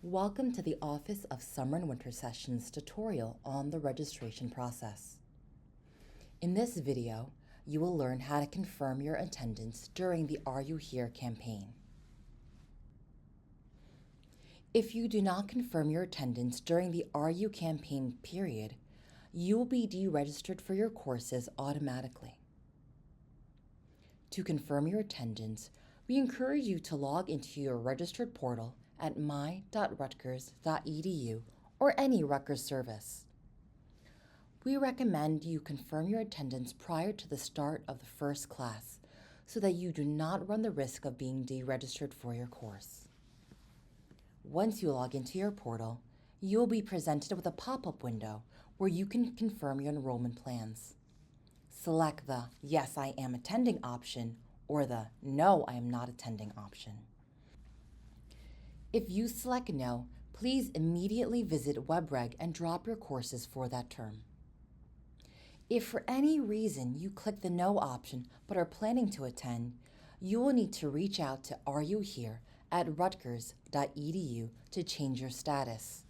Welcome to the Office of Summer and Winter Sessions tutorial on the registration process. In this video, you will learn how to confirm your attendance during the Are You Here campaign. If you do not confirm your attendance during the Are You campaign period, you will be deregistered for your courses automatically. To confirm your attendance, we encourage you to log into your registered portal at my.rutgers.edu or any Rutgers service. We recommend you confirm your attendance prior to the start of the first class so that you do not run the risk of being deregistered for your course. Once you log into your portal, you will be presented with a pop-up window where you can confirm your enrollment plans. Select the Yes, I am attending option or the No, I am not attending option. If you select No, please immediately visit WebReg and drop your courses for that term. If for any reason you click the No option but are planning to attend, you will need to reach out to Are You Here at rutgers.edu to change your status.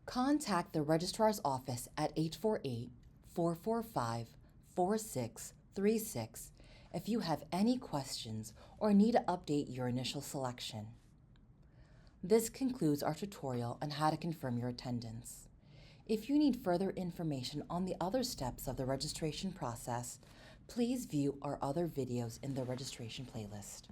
Contact the registrar's office at 848-445-4636 if you have any questions or need to update your initial selection. This concludes our tutorial on how to confirm your attendance. If you need further information on the other steps of the registration process, please view our other videos in the registration playlist.